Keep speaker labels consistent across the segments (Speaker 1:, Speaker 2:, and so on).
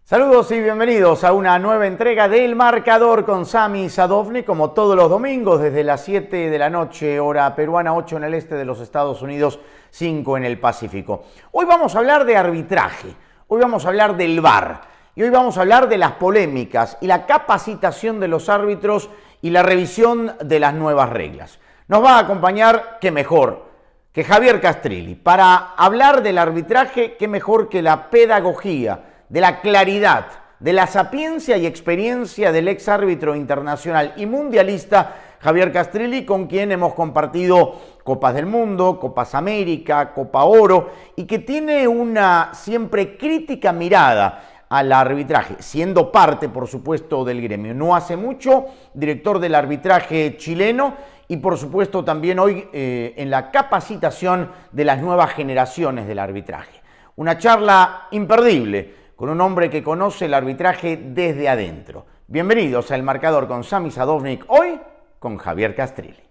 Speaker 1: Saludos y bienvenidos a una nueva entrega del Marcador con Sami Sadovnik, como todos los domingos desde las 7 de la noche, hora peruana, 8 en el este de los Estados Unidos, 5 en el Pacífico. Hoy vamos a hablar de arbitraje, hoy vamos a hablar del VAR y hoy vamos a hablar de las polémicas y la capacitación de los árbitros y la revisión de las nuevas reglas. Nos va a acompañar, qué mejor, que Javier Castrilli. Para hablar del arbitraje, qué mejor que la pedagogía, de la claridad, de la sapiencia y experiencia del ex árbitro internacional y mundialista Javier Castrilli, con quien hemos compartido Copas del Mundo, Copas América, Copa Oro, y que tiene una siempre crítica mirada al arbitraje, siendo parte, por supuesto, del gremio. No hace mucho, director del arbitraje chileno y, por supuesto, también hoy en la capacitación de las nuevas generaciones del arbitraje. Una charla imperdible con un hombre que conoce el arbitraje desde adentro. Bienvenidos al Marcador con Sami Sadovnik, hoy con Javier Castrilli.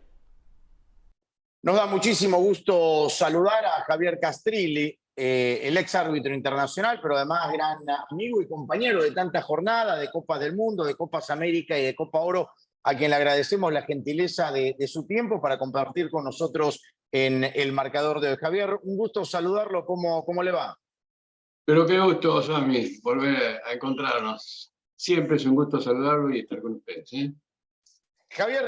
Speaker 1: Nos da muchísimo gusto saludar a Javier Castrilli, el ex árbitro internacional, pero además gran amigo y compañero de tantas jornadas, de Copas del Mundo, de Copas América y de Copa Oro, a quien le agradecemos la gentileza de su tiempo para compartir con nosotros en el Marcador de hoy. Javier, un gusto saludarlo, ¿cómo le va?
Speaker 2: Pero qué gusto, Sami, volver a encontrarnos. Siempre es un gusto saludarlo y estar con ustedes, ¿eh?
Speaker 1: Javier,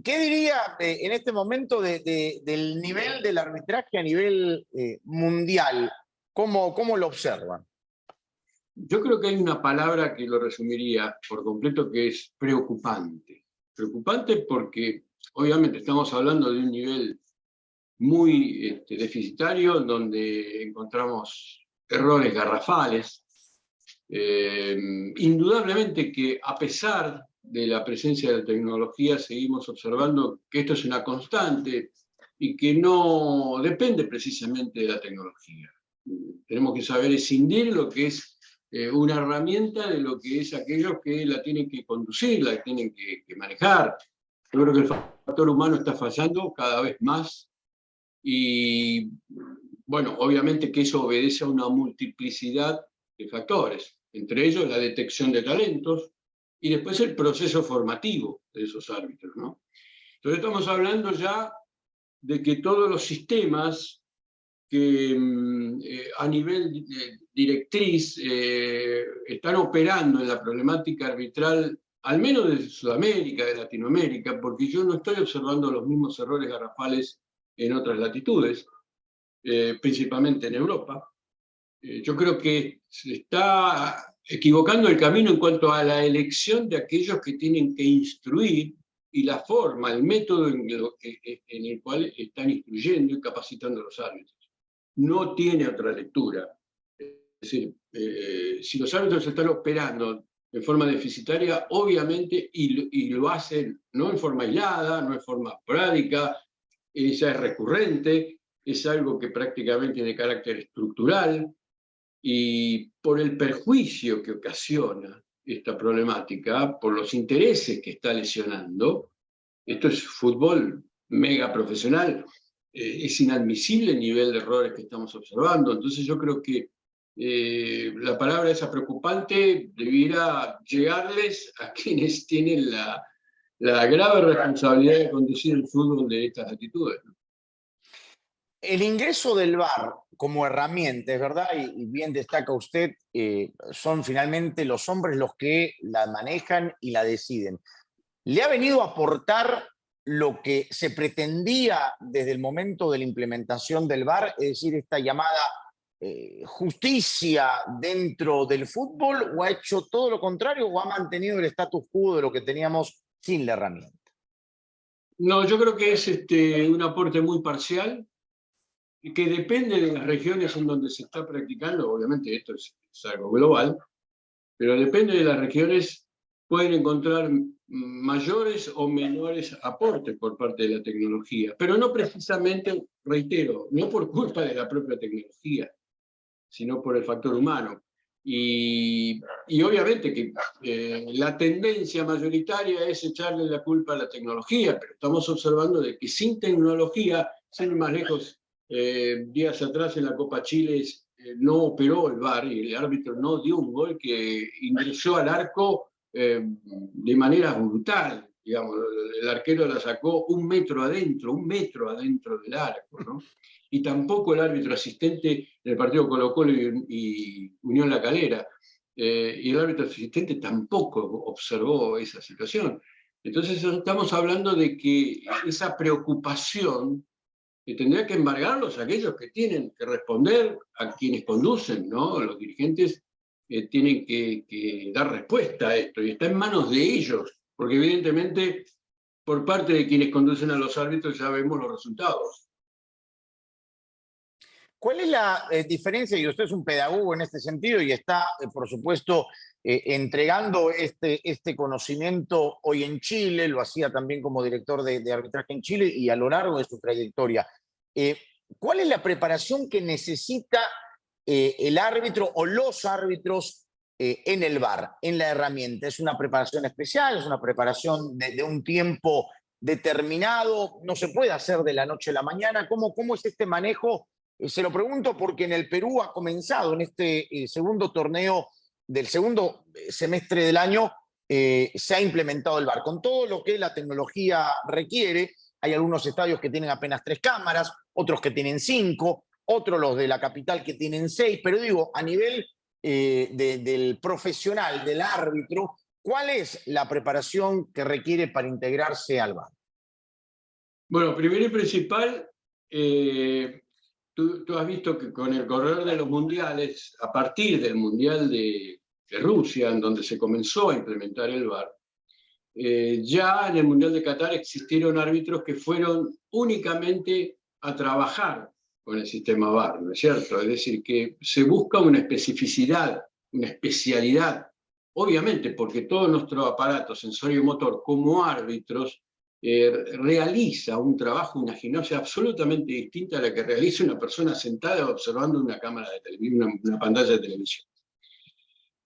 Speaker 1: ¿qué diría en este momento del nivel del arbitraje a nivel mundial? ¿Cómo lo observan?
Speaker 2: Yo creo que hay una palabra que lo resumiría por completo, que es preocupante. Preocupante porque obviamente estamos hablando de un nivel muy deficitario, donde encontramos errores garrafales. Indudablemente que a pesar de la presencia de la tecnología seguimos observando que esto es una constante y que no depende precisamente de la tecnología. Tenemos que saber escindir lo que es una herramienta de lo que es aquellos que la tienen que conducir, la tienen que manejar. Yo creo que el factor humano está fallando cada vez más y, bueno, obviamente que eso obedece a una multiplicidad de factores, entre ellos la detección de talentos y después el proceso formativo de esos árbitros, ¿no? Entonces estamos hablando ya de que todos los sistemas que a nivel directriz están operando en la problemática arbitral, al menos de Sudamérica, de Latinoamérica, porque yo no estoy observando los mismos errores garrafales en otras latitudes, principalmente en Europa. Yo creo que se está equivocando el camino en cuanto a la elección de aquellos que tienen que instruir y la forma, el método en el cual están instruyendo y capacitando a los árbitros. No tiene otra lectura. Es decir, si los árbitros están operando en forma deficitaria, obviamente, y lo hacen no en forma aislada, no en forma esporádica, esa es recurrente, es algo que prácticamente es de carácter estructural, y por el perjuicio que ocasiona esta problemática, por los intereses que está lesionando, esto es fútbol mega profesional, es inadmisible el nivel de errores que estamos observando. Entonces yo creo que la palabra esa preocupante debiera llegarles a quienes tienen la grave responsabilidad de conducir el fútbol de estas actitudes, ¿no?
Speaker 1: El ingreso del VAR como herramienta, es verdad, y bien destaca usted, son finalmente los hombres los que la manejan y la deciden. ¿Le ha venido a aportar lo que se pretendía desde el momento de la implementación del VAR, es decir, esta llamada justicia dentro del fútbol, o ha hecho todo lo contrario, o ha mantenido el status quo de lo que teníamos sin la herramienta?
Speaker 2: No, yo creo que es un aporte muy parcial, que depende de las regiones en donde se está practicando. Obviamente esto es algo global, pero depende de las regiones, pueden encontrar mayores o menores aportes por parte de la tecnología, pero no precisamente, reitero, no por culpa de la propia tecnología, sino por el factor humano. Y obviamente que la tendencia mayoritaria es echarle la culpa a la tecnología, pero estamos observando de que sin tecnología, sin ir más lejos, días atrás en la Copa Chile no operó el VAR y el árbitro no dio un gol que ingresó al arco de manera brutal. Digamos, el arquero la sacó un metro adentro del arco, ¿no? Y tampoco el árbitro asistente en el partido Colo-Colo y Unión La Calera, y el árbitro asistente tampoco observó esa situación. Entonces estamos hablando de que esa preocupación tendría que embargarlos a aquellos que tienen que responder, a quienes conducen, ¿no? Los dirigentes tienen que dar respuesta a esto, y está en manos de ellos, porque evidentemente por parte de quienes conducen a los árbitros ya vemos los resultados.
Speaker 1: ¿Cuál es la diferencia? Y usted es un pedagogo en este sentido y está, por supuesto, entregando este conocimiento hoy en Chile, lo hacía también como director de arbitraje en Chile y a lo largo de su trayectoria. ¿Cuál es la preparación que necesita el árbitro o los árbitros en el VAR, en la herramienta? ¿Es una preparación especial? ¿Es una preparación de un tiempo determinado? ¿No se puede hacer de la noche a la mañana? ¿Cómo es este manejo? Se lo pregunto porque en el Perú ha comenzado en este segundo torneo del segundo semestre del año, se ha implementado el VAR con todo lo que la tecnología requiere. Hay algunos estadios que tienen apenas 3 cámaras, otros que tienen 5, otros los de la capital que tienen 6, pero digo, a nivel del profesional, del árbitro, ¿cuál es la preparación que requiere para integrarse al VAR?
Speaker 2: Bueno, primero y principal, tú has visto que con el correr de los mundiales, a partir del Mundial de Rusia, en donde se comenzó a implementar el VAR, ya en el Mundial de Qatar existieron árbitros que fueron únicamente a trabajar con el sistema VAR, ¿no es cierto? Es decir, que se busca una especificidad, una especialidad, obviamente porque todo nuestro aparato sensorio y motor como árbitros realiza un trabajo, una gimnasia absolutamente distinta a la que realiza una persona sentada observando una cámara de televisión, una pantalla de televisión.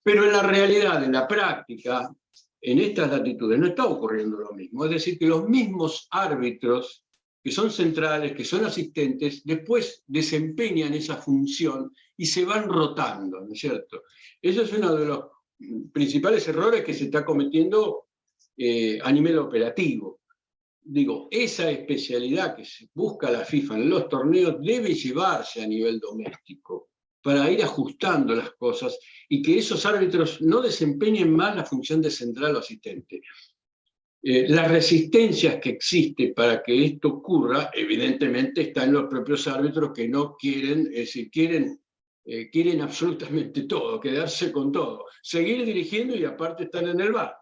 Speaker 2: Pero en la realidad, en la práctica, en estas latitudes no está ocurriendo lo mismo. Es decir, que los mismos árbitros que son centrales, que son asistentes, después desempeñan esa función y se van rotando, ¿no es cierto? Eso es uno de los principales errores que se está cometiendo a nivel operativo. Digo, esa especialidad que se busca la FIFA en los torneos debe llevarse a nivel doméstico para ir ajustando las cosas y que esos árbitros no desempeñen más la función de central o asistente. Las resistencias que existe para que esto ocurra, evidentemente, está en los propios árbitros que no quieren, es decir, quieren absolutamente todo, quedarse con todo, seguir dirigiendo y aparte estar en el VAR.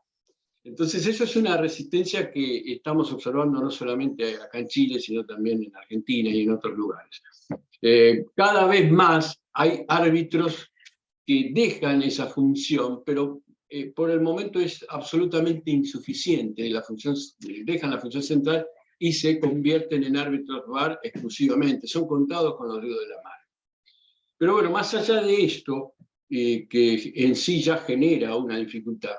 Speaker 2: Entonces, eso es una resistencia que estamos observando no solamente acá en Chile, sino también en Argentina y en otros lugares. Cada vez más hay árbitros que dejan esa función, pero por el momento es absolutamente insuficiente. Dejan la función central y se convierten en árbitros VAR exclusivamente. Son contados con los dedos de la mano. Pero bueno, más allá de esto, que en sí ya genera una dificultad,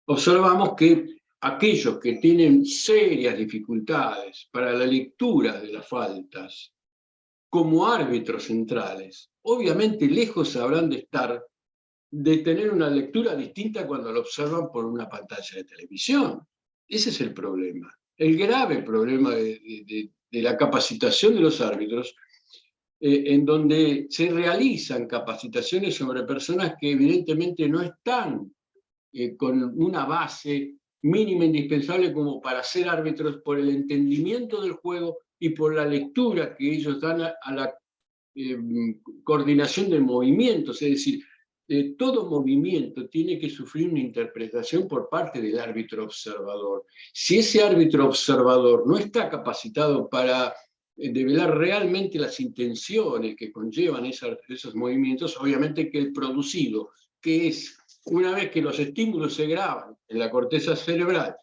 Speaker 2: observamos que aquellos que tienen serias dificultades para la lectura de las faltas, como árbitros centrales, obviamente lejos habrán de estar de tener una lectura distinta cuando lo observan por una pantalla de televisión. Ese es el problema. El grave problema de la capacitación de los árbitros, en donde se realizan capacitaciones sobre personas que evidentemente no están con una base mínima indispensable como para ser árbitros por el entendimiento del juego y por la lectura que ellos dan a la coordinación de movimientos. Es decir, todo movimiento tiene que sufrir una interpretación por parte del árbitro observador. Si ese árbitro observador no está capacitado para develar realmente las intenciones que conllevan esos movimientos, obviamente que el producido, que es una vez que los estímulos se graban en la corteza cerebral,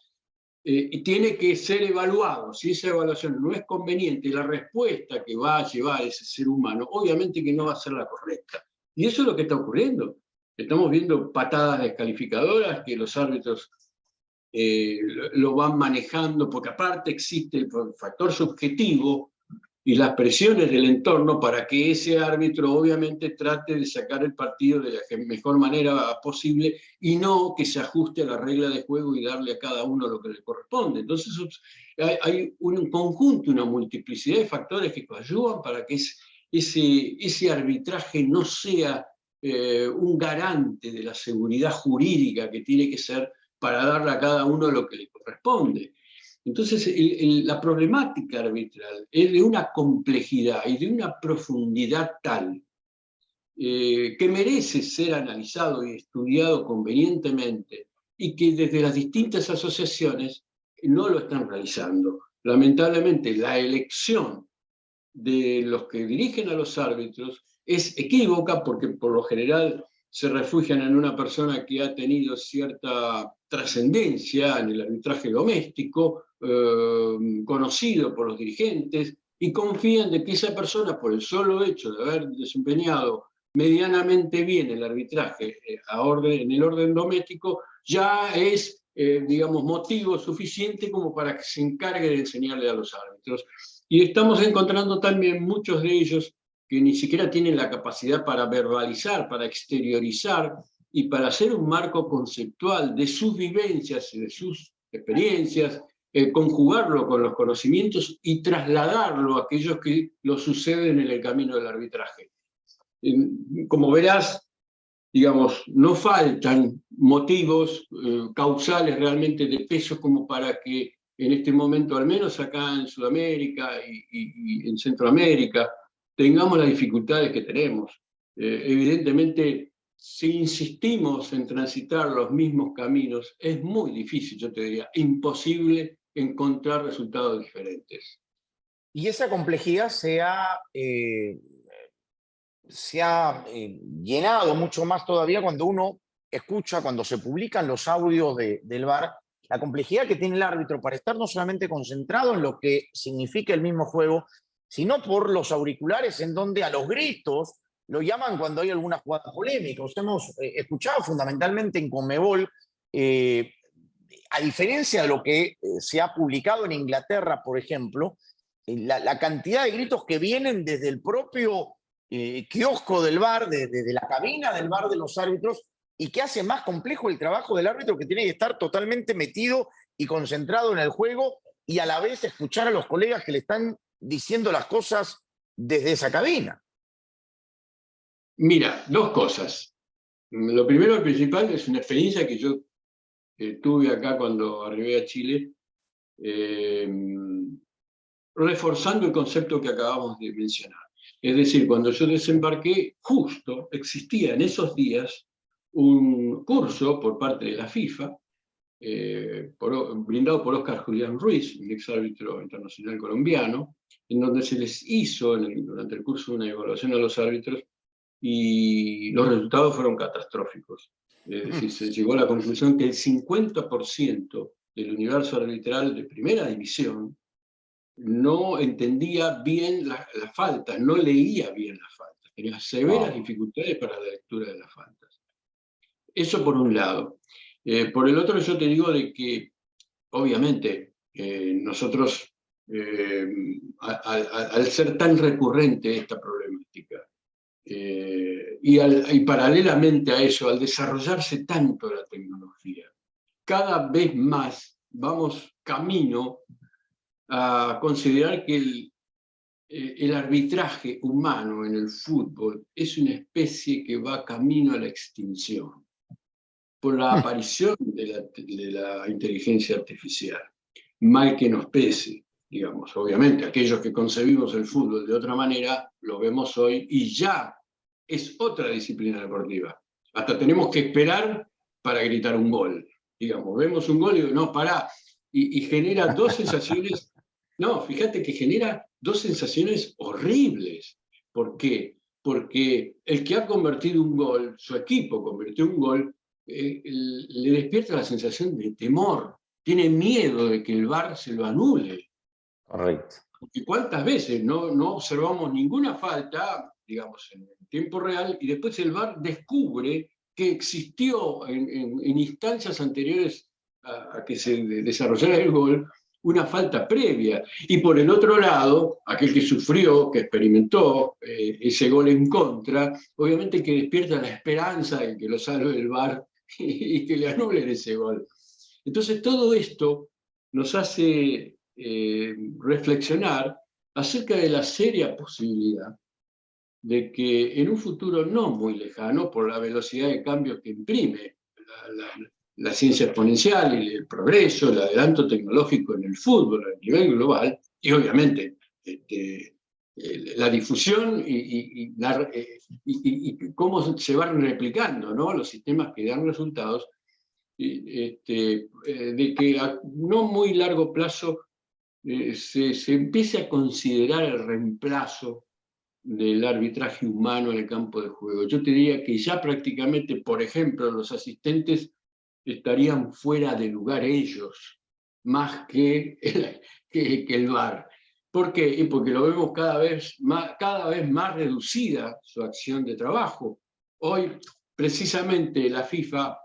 Speaker 2: tiene que ser evaluado. Si esa evaluación no es conveniente, la respuesta que va a llevar ese ser humano, obviamente que no va a ser la correcta. Y eso es lo que está ocurriendo. Estamos viendo patadas descalificadoras que los árbitros lo van manejando, porque aparte existe el factor subjetivo y las presiones del entorno para que ese árbitro obviamente trate de sacar el partido de la mejor manera posible y no que se ajuste a la regla de juego y darle a cada uno lo que le corresponde. Entonces hay un conjunto, una multiplicidad de factores que ayudan para que ese arbitraje no sea un garante de la seguridad jurídica que tiene que ser para darle a cada uno lo que le corresponde. Entonces, la problemática arbitral es de una complejidad y de una profundidad tal que merece ser analizado y estudiado convenientemente y que desde las distintas asociaciones no lo están realizando. Lamentablemente, la elección de los que dirigen a los árbitros es equívoca porque por lo general se refugian en una persona que ha tenido cierta trascendencia en el arbitraje doméstico, conocido por los dirigentes, y confían de que esa persona, por el solo hecho de haber desempeñado medianamente bien el arbitraje en el orden doméstico, ya es, digamos, motivo suficiente como para que se encargue de enseñarle a los árbitros. Y estamos encontrando también muchos de ellos que ni siquiera tienen la capacidad para verbalizar, para exteriorizar y para hacer un marco conceptual de sus vivencias y de sus experiencias, conjugarlo con los conocimientos y trasladarlo a aquellos que lo suceden en el camino del arbitraje. Como verás, digamos, no faltan motivos causales realmente de peso como para que en este momento, al menos acá en Sudamérica y en Centroamérica, tengamos las dificultades que tenemos. Evidentemente, si insistimos en transitar los mismos caminos, es muy difícil, yo te diría, imposible encontrar resultados diferentes.
Speaker 1: Y esa complejidad se ha llenado mucho más todavía cuando uno escucha, cuando se publican los audios del VAR, la complejidad que tiene el árbitro para estar no solamente concentrado en lo que significa el mismo juego, sino por los auriculares en donde a los gritos lo llaman cuando hay alguna jugada polémica. Os hemos escuchado fundamentalmente en Conmebol, a diferencia de lo que se ha publicado en Inglaterra, por ejemplo, la cantidad de gritos que vienen desde el propio kiosco del VAR, de la cabina del VAR de los árbitros, y que hace más complejo el trabajo del árbitro, que tiene que estar totalmente metido y concentrado en el juego y a la vez escuchar a los colegas que le están diciendo las cosas desde esa cabina.
Speaker 2: Mira, dos cosas. Lo primero, el principal, es una experiencia que yo tuve acá cuando arribé a Chile, reforzando el concepto que acabamos de mencionar. Es decir, cuando yo desembarqué, justo existía en esos días un curso por parte de la FIFA, brindado por Óscar Julián Ruiz, un exárbitro internacional colombiano, en donde se les hizo durante el curso una evaluación a los árbitros y los resultados fueron catastróficos. Es decir, se llegó a la conclusión que el 50% del universo arbitral de primera división no entendía bien las faltas, no leía bien las faltas, tenía severas dificultades para la lectura de las faltas. Eso por un lado. Por el otro, yo te digo de que, obviamente, nosotros, al ser tan recurrente esta problemática, y paralelamente a eso, al desarrollarse tanto la tecnología, cada vez más vamos camino a considerar que el arbitraje humano en el fútbol es una especie que va camino a la extinción por la aparición de la inteligencia artificial. Mal que nos pese, digamos, obviamente, aquellos que concebimos el fútbol de otra manera, lo vemos hoy y ya es otra disciplina deportiva. Hasta tenemos que esperar para gritar un gol. Digamos, vemos un gol y digo, no, pará. Y genera dos sensaciones, no, fíjate que genera dos sensaciones horribles. ¿Por qué? Porque el que ha convertido un gol, su equipo convirtió un gol, le despierta la sensación de temor. Tiene miedo de que el VAR se lo anule.
Speaker 1: Correcto.
Speaker 2: Porque cuántas veces no observamos ninguna falta, digamos, en tiempo real, y después el VAR descubre que existió en instancias anteriores a que se desarrollara el gol una falta previa. Y por el otro lado, aquel que sufrió, que experimentó ese gol en contra, obviamente que despierta la esperanza de que lo salve el VAR y que le anulen ese gol. Entonces todo esto nos hace reflexionar acerca de la seria posibilidad de que en un futuro no muy lejano, por la velocidad de cambio que imprime la ciencia exponencial y el progreso, el adelanto tecnológico en el fútbol a nivel global, y obviamente la difusión y cómo se van replicando, ¿no?, los sistemas que dan resultados, de que a no muy largo plazo se empiece a considerar el reemplazo del arbitraje humano en el campo de juego. Yo te diría que ya prácticamente, por ejemplo, los asistentes estarían fuera de lugar ellos, más que el VAR. ¿Por qué? Porque lo vemos cada vez más reducida su acción de trabajo. Hoy, precisamente, la FIFA,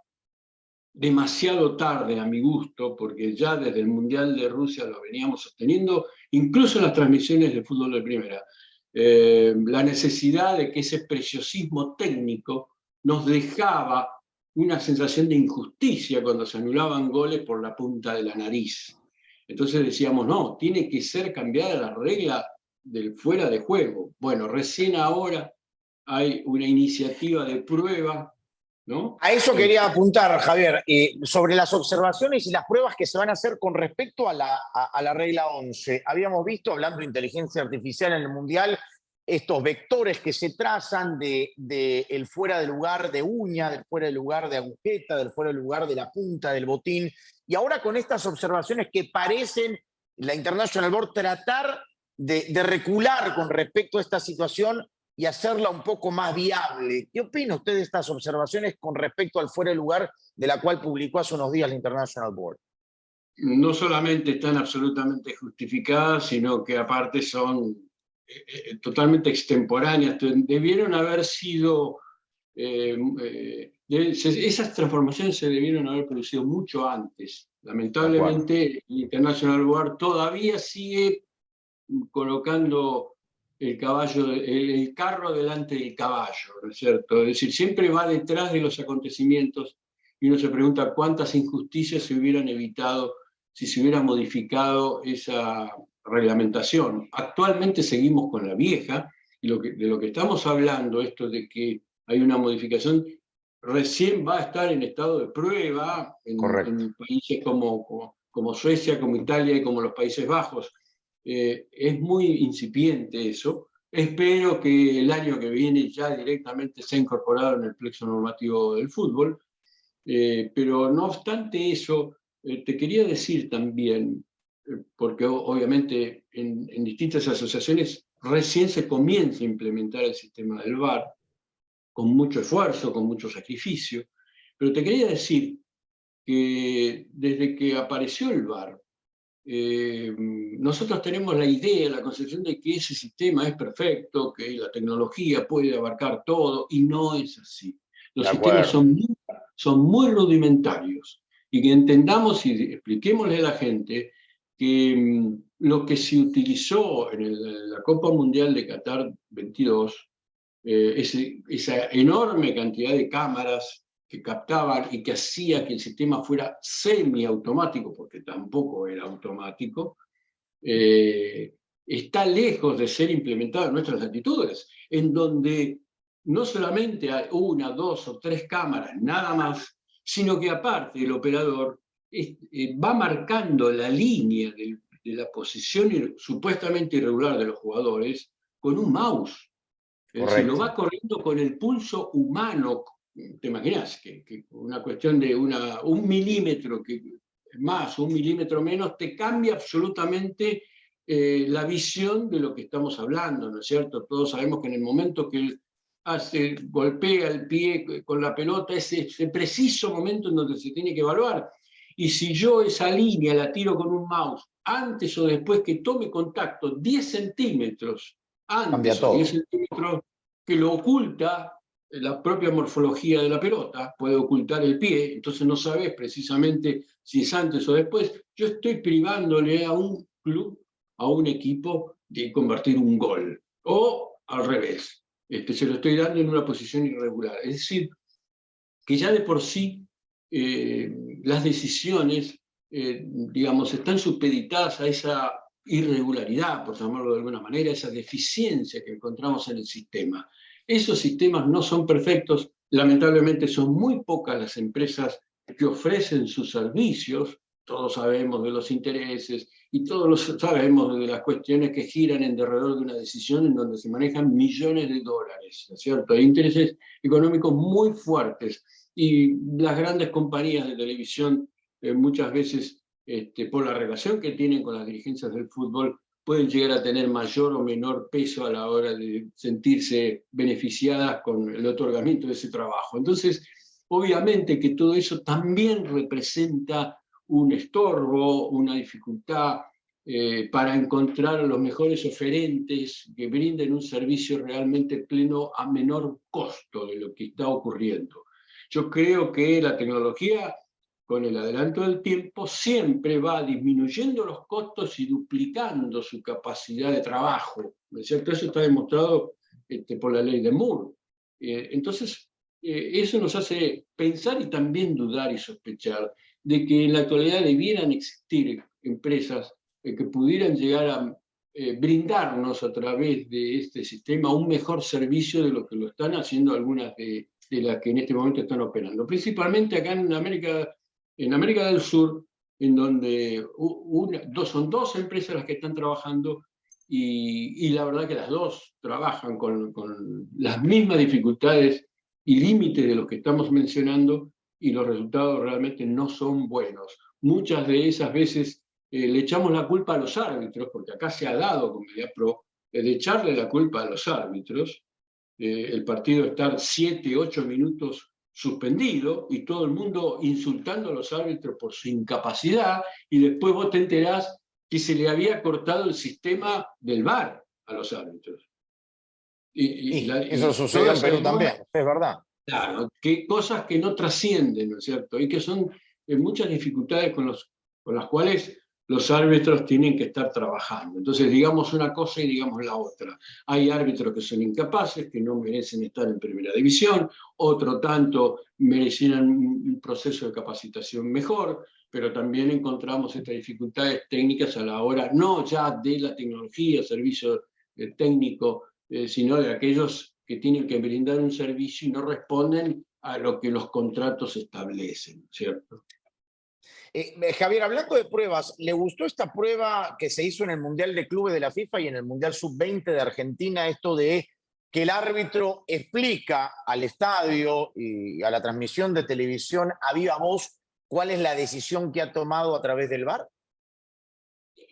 Speaker 2: demasiado tarde a mi gusto, porque ya desde el Mundial de Rusia lo veníamos sosteniendo, incluso en las transmisiones de fútbol de primera, la necesidad de que ese preciosismo técnico nos dejaba una sensación de injusticia cuando se anulaban goles por la punta de la nariz. Entonces decíamos, no, tiene que ser cambiada la regla del fuera de juego. Bueno, recién ahora hay una iniciativa de prueba, ¿no?
Speaker 3: A eso quería apuntar, Javier, sobre las observaciones y las pruebas que se van a hacer con respecto a la regla 11. Habíamos visto, hablando de inteligencia artificial en el Mundial, estos vectores que se trazan del fuera de lugar de uña, del fuera de lugar de agujeta, del fuera de lugar de la punta del botín. Y ahora con estas observaciones que parecen, la International Board, tratar de recular con respecto a esta situación y hacerla un poco más viable. ¿Qué opina usted de estas observaciones con respecto al fuera de lugar de la cual publicó hace unos días la International Board?
Speaker 2: No solamente están absolutamente justificadas, sino que aparte son totalmente extemporáneas. Debieron haber sido, esas transformaciones se debieron haber producido mucho antes. Lamentablemente, el International Board todavía sigue colocando el carro delante del caballo, ¿no es cierto? Es decir, siempre va detrás de los acontecimientos y uno se pregunta cuántas injusticias se hubieran evitado si se hubiera modificado esa reglamentación. Actualmente seguimos con la vieja y de lo que estamos hablando, esto de que hay una modificación, recién va a estar en estado de prueba en países como Suecia, como Italia y como los Países Bajos. Es muy incipiente eso. Espero que el año que viene ya directamente sea incorporado en el plexo normativo del fútbol. Pero no obstante eso, te quería decir también, porque obviamente en distintas asociaciones recién se comienza a implementar el sistema del VAR, con mucho esfuerzo, con mucho sacrificio, pero te quería decir que desde que apareció el VAR, nosotros tenemos la idea, la concepción de que ese sistema es perfecto, que la tecnología puede abarcar todo, y no es así. Los sistemas son muy rudimentarios, y que entendamos y expliquémosle a la gente que lo que se utilizó en la Copa Mundial de Qatar 22, esa enorme cantidad de cámaras que captaban y que hacía que el sistema fuera semiautomático, porque tampoco era automático, está lejos de ser implementado en nuestras latitudes, en donde no solamente hay una, dos o tres cámaras, nada más, sino que aparte el operador va marcando la línea de la posición supuestamente irregular de los jugadores con un mouse. Es decir, lo va corriendo con el pulso humano. ¿Te imaginas que una cuestión de un milímetro más, un milímetro menos, te cambia absolutamente la visión de lo que estamos hablando, ¿no es cierto? Todos sabemos que en el momento que él golpea el pie con la pelota, es ese preciso momento en donde se tiene que evaluar. Y si yo esa línea la tiro con un mouse antes o después que tome contacto 10 centímetros antes o 10 centímetros, que lo oculta la propia morfología de la pelota, puede ocultar el pie, entonces no sabes precisamente si es antes o después. Yo estoy privándole a un club, a un equipo, de convertir un gol, o al revés, se lo estoy dando en una posición irregular. Es decir, que ya de por sí las decisiones, digamos, están supeditadas a esa irregularidad, por llamarlo de alguna manera, esa deficiencia que encontramos en el sistema. Esos sistemas no son perfectos, lamentablemente son muy pocas las empresas que ofrecen sus servicios, todos sabemos de los intereses y todos sabemos de las cuestiones que giran en derredor de una decisión en donde se manejan millones de dólares, ¿no es cierto? Hay intereses económicos muy fuertes y las grandes compañías de televisión muchas veces, por la relación que tienen con las dirigencias del fútbol, pueden llegar a tener mayor o menor peso a la hora de sentirse beneficiadas con el otorgamiento de ese trabajo. Entonces, obviamente que todo eso también representa un estorbo, una dificultad para encontrar los mejores oferentes que brinden un servicio realmente pleno a menor costo de lo que está ocurriendo. Yo creo que la tecnología, con el adelanto del tiempo, siempre va disminuyendo los costos y duplicando su capacidad de trabajo, ¿no es cierto? Eso está demostrado por la ley de Moore. Entonces, eso nos hace pensar y también dudar y sospechar de que en la actualidad debieran existir empresas que pudieran llegar a brindarnos a través de este sistema un mejor servicio de lo que lo están haciendo algunas de las que en este momento están operando. Principalmente acá en América del Sur, en donde son dos empresas las que están trabajando y la verdad que las dos trabajan con las mismas dificultades y límites de los que estamos mencionando y los resultados realmente no son buenos. Muchas de esas veces le echamos la culpa a los árbitros, porque acá se ha dado con Mediapro, de echarle la culpa a los árbitros, el partido estar 7, 8 minutos suspendido y todo el mundo insultando a los árbitros por su incapacidad, y después vos te enterás que se le había cortado el sistema del VAR a los árbitros.
Speaker 3: Eso sucedió en Perú también, es verdad.
Speaker 2: Claro, que cosas que no trascienden, ¿no es cierto? Y que son muchas dificultades con las cuales los árbitros tienen que estar trabajando. Entonces, digamos una cosa y digamos la otra. Hay árbitros que son incapaces, que no merecen estar en primera división, otro tanto merecieran un proceso de capacitación mejor, pero también encontramos estas dificultades técnicas a la hora, no ya de la tecnología, servicio técnico, sino de aquellos que tienen que brindar un servicio y no responden a lo que los contratos establecen, ¿cierto?
Speaker 3: Javier, hablando de pruebas, ¿le gustó esta prueba que se hizo en el Mundial de Clubes de la FIFA y en el Mundial Sub-20 de Argentina, esto de que el árbitro explica al estadio y a la transmisión de televisión a viva voz cuál es la decisión que ha tomado a través del VAR?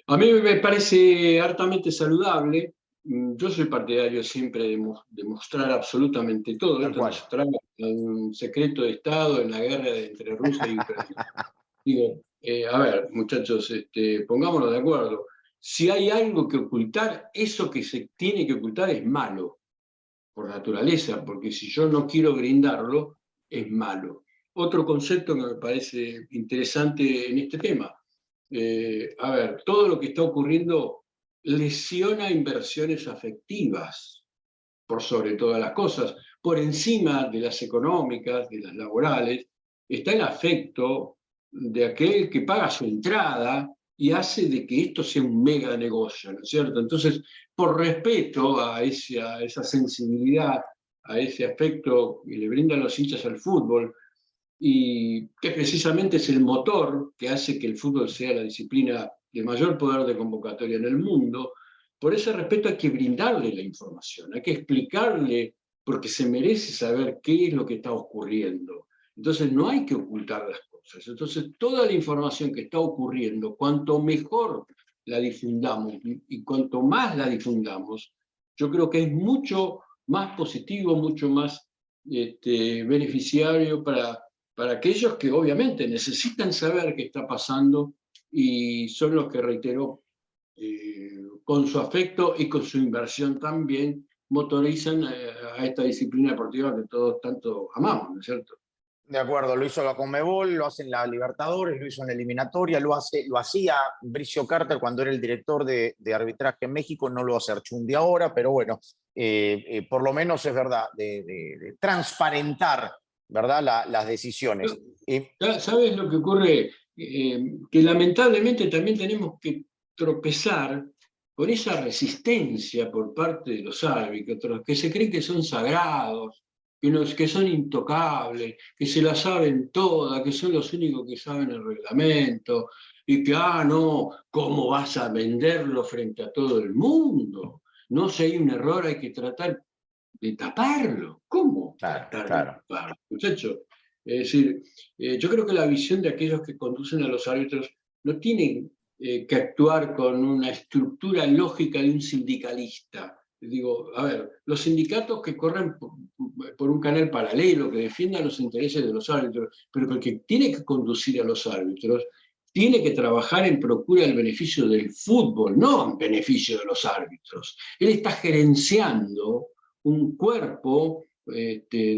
Speaker 2: A mí me parece hartamente saludable. Yo soy partidario siempre de mostrar absolutamente todo. Esto no se trata de un secreto de Estado en la guerra entre Rusia y Ucrania. Digo, a ver, muchachos, pongámonos de acuerdo. Si hay algo que ocultar, eso que se tiene que ocultar es malo, por naturaleza, porque si yo no quiero brindarlo, es malo. Otro concepto que me parece interesante en este tema. A ver, todo lo que está ocurriendo lesiona inversiones afectivas, por sobre todas las cosas. Por encima de las económicas, de las laborales, está el afecto de aquel que paga su entrada y hace de que esto sea un mega negocio, ¿no es cierto? Entonces, por respeto a esa sensibilidad, a ese afecto que le brindan los hinchas al fútbol, y que precisamente es el motor que hace que el fútbol sea la disciplina de mayor poder de convocatoria en el mundo, por ese respeto hay que brindarle la información, hay que explicarle, porque se merece saber qué es lo que está ocurriendo. Entonces no hay que ocultar las cosas. Entonces toda la información que está ocurriendo, cuanto mejor la difundamos y cuanto más la difundamos, yo creo que es mucho más positivo, mucho más beneficiario para aquellos que obviamente necesitan saber qué está pasando y son los que, reitero, con su afecto y con su inversión también motorizan a esta disciplina deportiva que todos tanto amamos, ¿no es cierto?
Speaker 3: De acuerdo, lo hizo la Conmebol, lo hace en la Libertadores, lo hizo en la eliminatoria, lo hacía Bricio Carter cuando era el director de arbitraje en México, no lo hace Archundi ahora, pero bueno, por lo menos es verdad, de transparentar, ¿verdad? Las decisiones.
Speaker 2: ¿Sabes lo que ocurre? Que lamentablemente también tenemos que tropezar con esa resistencia por parte de los árbitros, que se creen que son sagrados, que son intocables, que se la saben todas, que son los únicos que saben el reglamento, y que, no, ¿cómo vas a venderlo frente a todo el mundo? No, si hay un error hay que tratar de taparlo. ¿Cómo tratar de taparlo, muchachos? Es decir, yo creo que la visión de aquellos que conducen a los árbitros no tienen que actuar con una estructura lógica de un sindicalista. Digo, a ver, los sindicatos que corren por un canal paralelo, que defiendan los intereses de los árbitros, pero el que tiene que conducir a los árbitros tiene que trabajar en procura del beneficio del fútbol, no en beneficio de los árbitros. Él está gerenciando un cuerpo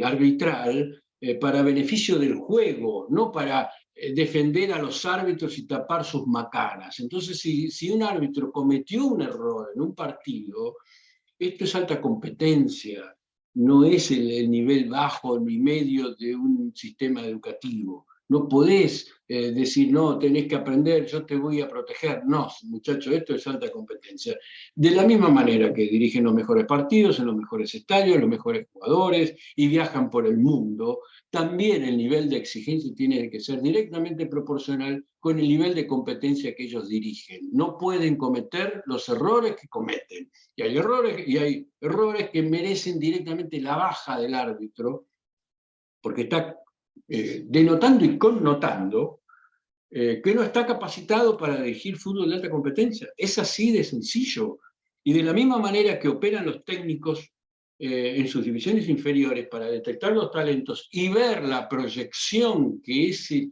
Speaker 2: arbitral para beneficio del juego, no para defender a los árbitros y tapar sus macanas. Entonces, si un árbitro cometió un error en un partido, esto es alta competencia, no es el nivel bajo ni medio de un sistema educativo. No podés decir, no, tenés que aprender, yo te voy a proteger. No, muchachos, esto es alta competencia. De la misma manera que dirigen los mejores partidos, en los mejores estadios, los mejores jugadores, y viajan por el mundo, también el nivel de exigencia tiene que ser directamente proporcional con el nivel de competencia que ellos dirigen. No pueden cometer los errores que cometen. Y hay errores que merecen directamente la baja del árbitro, porque está denotando y connotando que no está capacitado para dirigir fútbol de alta competencia. Es así de sencillo. Y de la misma manera que operan los técnicos en sus divisiones inferiores para detectar los talentos y ver la proyección que ese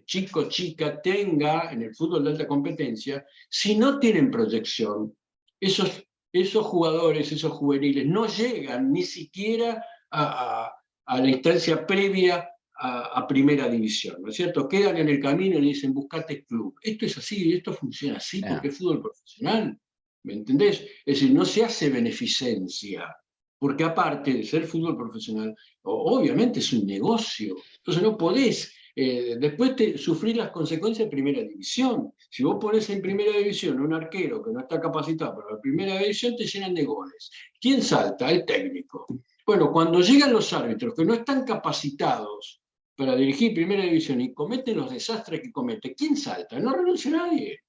Speaker 2: chico o chica tenga en el fútbol de alta competencia, si no tienen proyección, esos jugadores, esos juveniles, no llegan ni siquiera a la instancia previa a primera división, ¿no es cierto? Quedan en el camino y le dicen, buscate club. Esto es así, esto funciona así porque es fútbol profesional, ¿me entendés? Es decir, no se hace beneficencia, porque aparte de ser fútbol profesional, obviamente es un negocio. Entonces no podés después sufrir las consecuencias de primera división. Si vos ponés en primera división un arquero que no está capacitado para la primera división, te llenan de goles. ¿Quién salta? El técnico. Bueno, cuando llegan los árbitros que no están capacitados para dirigir primera división y cometen los desastres que cometen, ¿quién salta? No renuncia a nadie.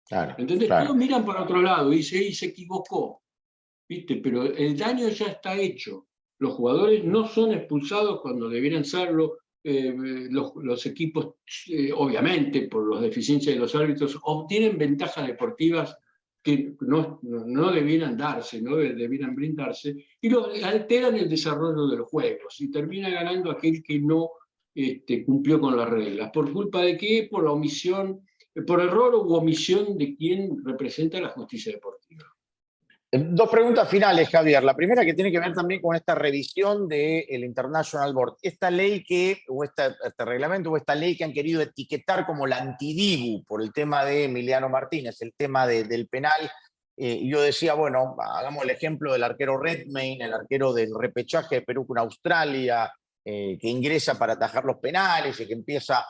Speaker 3: Claro,
Speaker 2: ¿Entendés?
Speaker 3: claro.
Speaker 2: Todos miran para otro lado y dicen, se equivocó. ¿Viste? Pero el daño ya está hecho. Los jugadores no son expulsados cuando debieran serlo. Los equipos, obviamente, por las deficiencias de los árbitros, obtienen ventajas deportivas que no debieran darse, no debieran brindarse, y alteran el desarrollo de los juegos, y termina ganando aquel que no cumplió con las reglas. ¿Por culpa de qué? Por la omisión, por error u omisión de quien representa la justicia deportiva.
Speaker 3: Dos preguntas finales, Javier. La primera que tiene que ver también con esta revisión del International Board. Esta ley o este reglamento o esta ley que han querido etiquetar como la anti-Dibu por el tema de Emiliano Martínez, el tema del penal. Yo decía, bueno, hagamos el ejemplo del arquero Redmayne, el arquero del repechaje de Perú con Australia, que ingresa para atajar los penales y que empieza a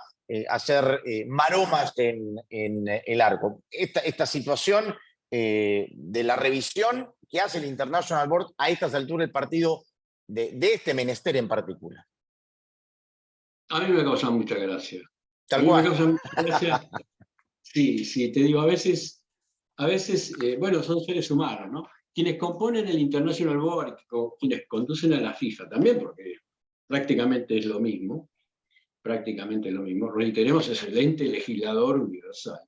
Speaker 3: hacer maromas en el arco. Esta situación de la revisión que hace el International Board a estas alturas del partido de este menester en particular.
Speaker 2: A mí me causa mucha gracia.
Speaker 3: Tal cual.
Speaker 2: Me causa mucha gracia. Sí, te digo, a veces bueno, son seres humanos, ¿no? Quienes componen el International Board, quienes conducen a la FIFA también, porque prácticamente es lo mismo, reiteremos, es el ente legislador universal.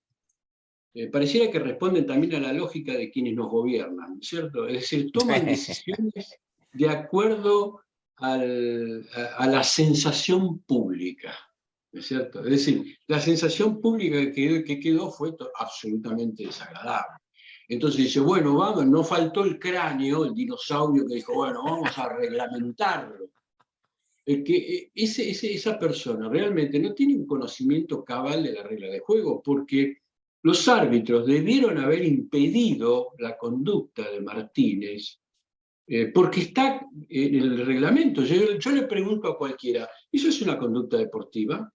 Speaker 2: Pareciera que responden también a la lógica de quienes nos gobiernan, ¿cierto? Es decir, toman decisiones de acuerdo a la sensación pública, ¿no es cierto? Es decir, la sensación pública que quedó fue absolutamente desagradable. Entonces dice, bueno, vamos, no faltó el cráneo, el dinosaurio que dijo, bueno, vamos a reglamentarlo. Esa persona realmente no tiene un conocimiento cabal de la regla de juego, porque los árbitros debieron haber impedido la conducta de Martínez, porque está en el reglamento. Yo le pregunto a cualquiera, ¿eso es una conducta deportiva?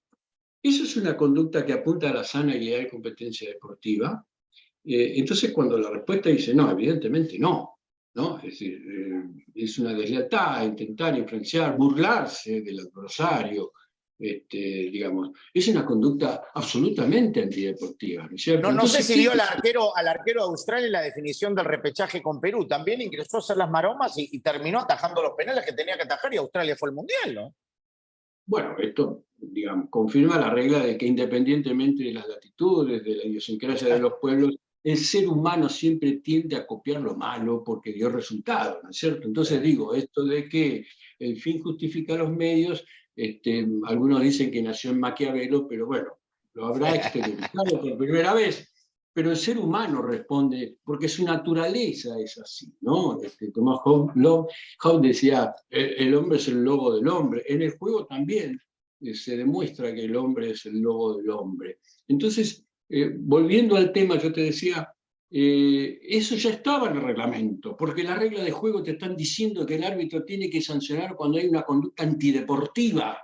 Speaker 2: ¿Eso es una conducta que apunta a la sana y leal competencia deportiva? Entonces, cuando la respuesta dice no, evidentemente no, ¿no? Es decir, es una deslealtad intentar influenciar, burlarse del adversario, digamos, es una conducta absolutamente antideportiva, ¿no es cierto?
Speaker 3: No sé
Speaker 2: Entonces,
Speaker 3: si vio al arquero de Australia en la definición del repechaje con Perú. También ingresó a hacer las maromas y terminó atajando los penales que tenía que atajar y Australia fue al Mundial, ¿no?
Speaker 2: Bueno, esto, digamos, confirma la regla de que independientemente de las latitudes, de la idiosincrasia de los pueblos, el ser humano siempre tiende a copiar lo malo porque dio resultado, ¿no es cierto? Entonces digo, esto de que el fin justifica los medios, algunos dicen que nació en Maquiavelo, pero bueno, lo habrá experimentado por primera vez. Pero el ser humano responde, porque su naturaleza es así, ¿no? Tomás Hobbes decía, el hombre es el lobo del hombre. En el juego también se demuestra que el hombre es el lobo del hombre. Entonces, volviendo al tema, yo te decía, eso ya estaba en el reglamento, porque las reglas de juego te están diciendo que el árbitro tiene que sancionar cuando hay una conducta antideportiva.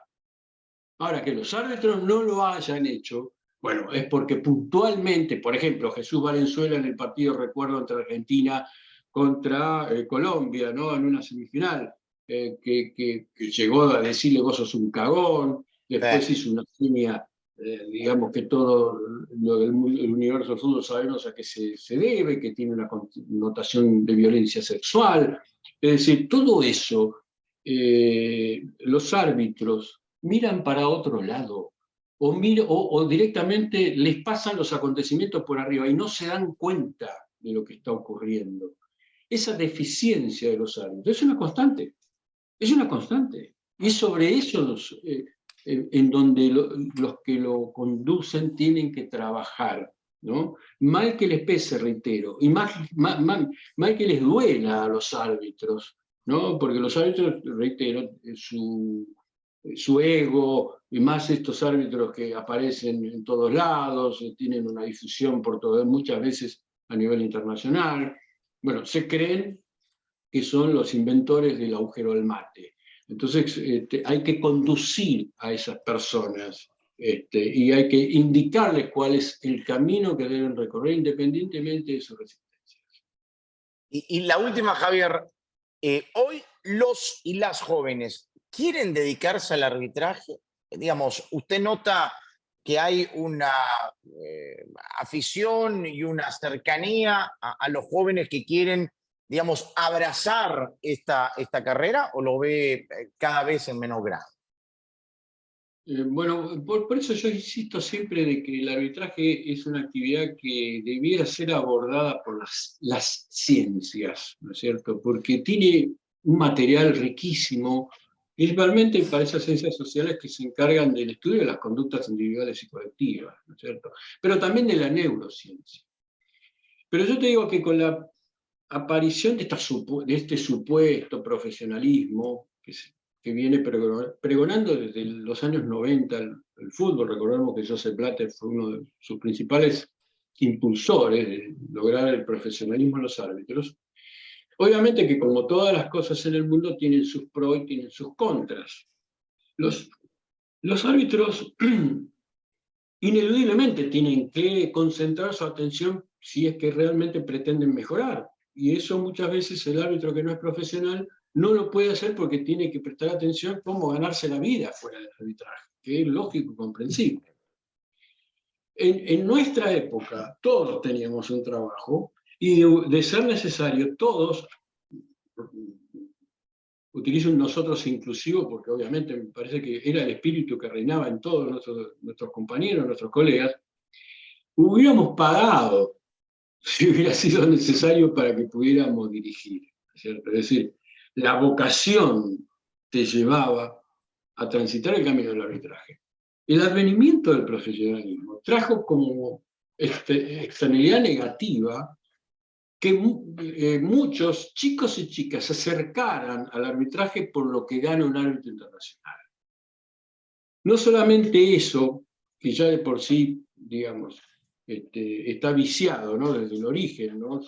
Speaker 2: Ahora, que los árbitros no lo hayan hecho, bueno, es porque puntualmente, por ejemplo, Jesús Valenzuela en el partido, recuerdo, entre Argentina contra Colombia, ¿no? En una semifinal, que llegó a decirle vos sos un cagón, después hizo una línea, digamos que todo el universo del fútbol sabemos a qué se debe, que tiene una connotación de violencia sexual. Es decir, todo eso, los árbitros miran para otro lado o directamente les pasan los acontecimientos por arriba y no se dan cuenta de lo que está ocurriendo. Esa deficiencia de los árbitros es una constante, es una constante. Y sobre eso en donde los que lo conducen tienen que trabajar, ¿no? Mal que les pese, reitero, y mal que les duela a los árbitros, ¿no? Porque los árbitros, reitero, su ego, y más estos árbitros que aparecen en todos lados, tienen una difusión por todo, muchas veces a nivel internacional. Bueno, se creen que son los inventores del agujero del mate. Entonces, hay que conducir a esas personas y hay que indicarles cuál es el camino que deben recorrer independientemente de sus resistencias.
Speaker 3: Y la última, Javier, hoy los y las jóvenes quieren dedicarse al arbitraje. Digamos, usted nota que hay una afición y una cercanía a los jóvenes que quieren, digamos, abrazar esta carrera, o lo ve cada vez en menor grado.
Speaker 2: Bueno, por eso yo insisto siempre de que el arbitraje es una actividad que debiera ser abordada por las ciencias, ¿no es cierto? Porque tiene un material riquísimo, principalmente para esas ciencias sociales que se encargan del estudio de las conductas individuales y colectivas, ¿no es cierto? Pero también de la neurociencia. Pero yo te digo que con la aparición de este supuesto profesionalismo que viene pregonando desde los años 90 el fútbol. Recordemos que Joseph Blatter fue uno de sus principales impulsores de lograr el profesionalismo en los árbitros. Obviamente que como todas las cosas en el mundo tienen sus pros y tienen sus contras. Los árbitros ineludiblemente tienen que concentrar su atención si es que realmente pretenden mejorar. Y eso muchas veces el árbitro que no es profesional no lo puede hacer porque tiene que prestar atención cómo ganarse la vida fuera del arbitraje, que es lógico y comprensible. En nuestra época todos teníamos un trabajo y de ser necesario todos, utilizo un nosotros inclusivo porque obviamente me parece que era el espíritu que reinaba en todos nuestros compañeros, nuestros colegas, hubiéramos pagado si hubiera sido necesario para que pudiéramos dirigir, ¿cierto? Es decir, la vocación te llevaba a transitar el camino del arbitraje. El advenimiento del profesionalismo trajo como externalidad negativa que muchos chicos y chicas se acercaran al arbitraje por lo que gana un árbitro internacional. No solamente eso, que ya de por sí, digamos, está viciado, ¿no? Desde el origen, ¿no?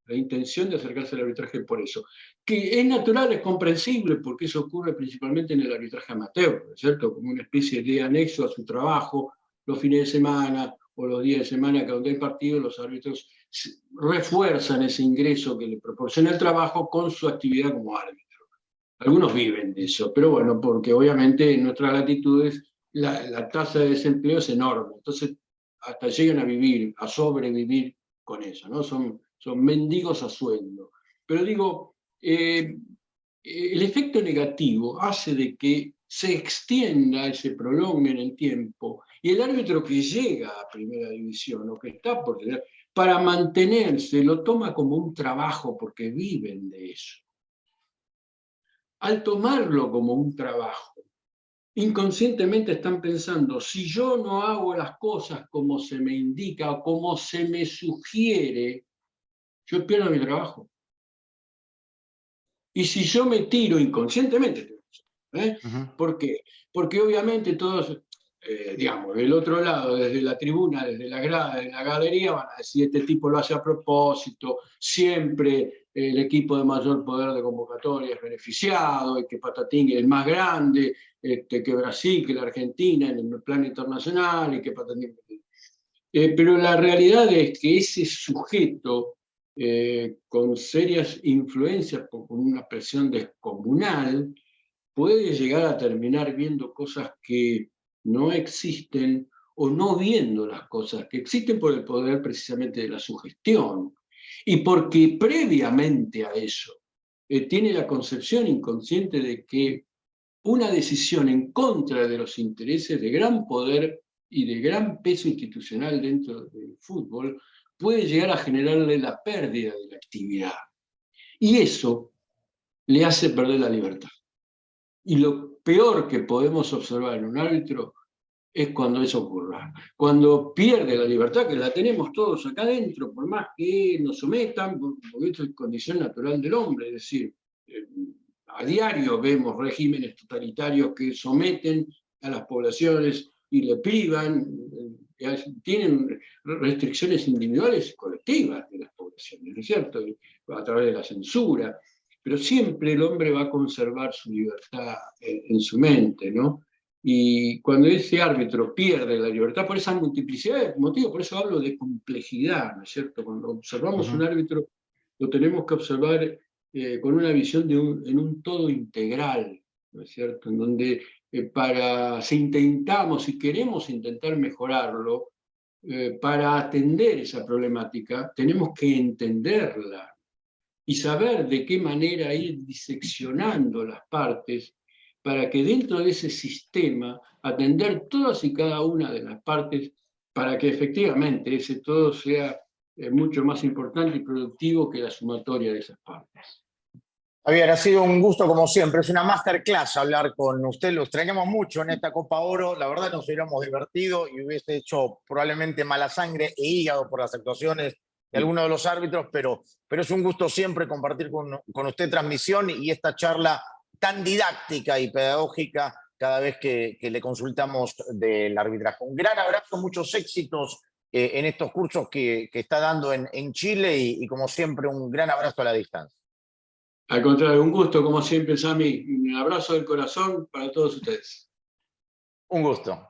Speaker 2: La intención de acercarse al arbitraje por eso, que es natural, es comprensible, porque eso ocurre principalmente en el arbitraje amateur, ¿no es cierto? Como una especie de anexo a su trabajo, los fines de semana o los días de semana que donde hay partidos, los árbitros refuerzan ese ingreso que le proporciona el trabajo con su actividad como árbitro. Algunos viven de eso, pero bueno, porque obviamente en nuestras latitudes la tasa de desempleo es enorme, entonces hasta llegan a vivir, a sobrevivir con eso, ¿no? Son mendigos a sueldo. Pero digo, el efecto negativo hace de que se extienda, se prolongue en el tiempo, y el árbitro que llega a primera división o que está por tener, para mantenerse, lo toma como un trabajo porque viven de eso. Al tomarlo como un trabajo, inconscientemente están pensando, si yo no hago las cosas como se me indica o como se me sugiere, yo pierdo mi trabajo. Y si yo me tiro inconscientemente, ¿por qué? Porque obviamente todos, digamos, del otro lado, desde la tribuna, desde la grada, de la galería, van a decir, este tipo lo hace a propósito, siempre el equipo de mayor poder de convocatoria es beneficiado, y que Patatín es el más grande, que Brasil, que la Argentina en el plano internacional, y que Patatín... pero la realidad es que ese sujeto, con serias influencias, con una presión descomunal, puede llegar a terminar viendo cosas que no existen o no viendo las cosas que existen por el poder precisamente de la sugestión. Y porque previamente a eso tiene la concepción inconsciente de que una decisión en contra de los intereses de gran poder y de gran peso institucional dentro del fútbol puede llegar a generarle la pérdida de la actividad. Y eso le hace perder la libertad. Y lo peor que podemos observar en un árbitro es cuando eso ocurra. Cuando pierde la libertad, que la tenemos todos acá adentro, por más que nos sometan, porque esto es condición natural del hombre, es decir, a diario vemos regímenes totalitarios que someten a las poblaciones y le privan, tienen restricciones individuales y colectivas de las poblaciones, ¿no es cierto? A través de la censura, pero siempre el hombre va a conservar su libertad en su mente, ¿no? Y cuando ese árbitro pierde la libertad por esa multiplicidad de motivos, por eso hablo de complejidad, ¿no es cierto? Cuando observamos un árbitro, lo tenemos que observar con una visión en un todo integral, ¿no es cierto? En donde si intentamos, si queremos intentar mejorarlo, para atender esa problemática, tenemos que entenderla y saber de qué manera ir diseccionando las partes para que dentro de ese sistema atender todas y cada una de las partes para que efectivamente ese todo sea mucho más importante y productivo que la sumatoria de esas partes.
Speaker 3: Javier, ha sido un gusto como siempre, es una masterclass hablar con usted, lo extrañamos mucho en esta Copa Oro, la verdad nos hubiéramos divertido y hubiese hecho probablemente mala sangre e hígado por las actuaciones de algunos de los árbitros, pero es un gusto siempre compartir con usted transmisión y esta charla tan didáctica y pedagógica cada vez que le consultamos del arbitraje. Un gran abrazo, muchos éxitos en estos cursos que está dando en Chile y como siempre un gran abrazo a la distancia.
Speaker 2: Al contrario, un gusto como siempre, Sami. Un abrazo del corazón para todos ustedes.
Speaker 3: Un gusto.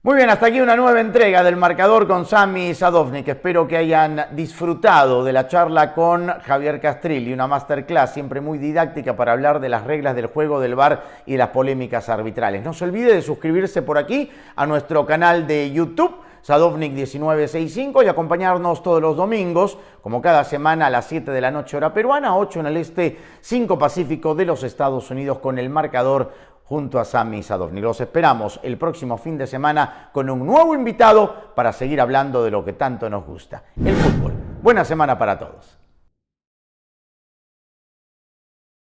Speaker 1: Muy bien, hasta aquí una nueva entrega del Marcador con Sami Sadovnik. Espero que hayan disfrutado de la charla con Javier Castrilli, una masterclass siempre muy didáctica para hablar de las reglas del juego del VAR y las polémicas arbitrales. No se olvide de suscribirse por aquí a nuestro canal de YouTube, Sadovnik 1965, y acompañarnos todos los domingos, como cada semana a las 7 de la noche hora peruana, 8 en el este, 5 pacífico de los Estados Unidos, con el Marcador junto a Sami Sadovnik. Los esperamos el próximo fin de semana con un nuevo invitado para seguir hablando de lo que tanto nos gusta, el fútbol. Buena semana para todos.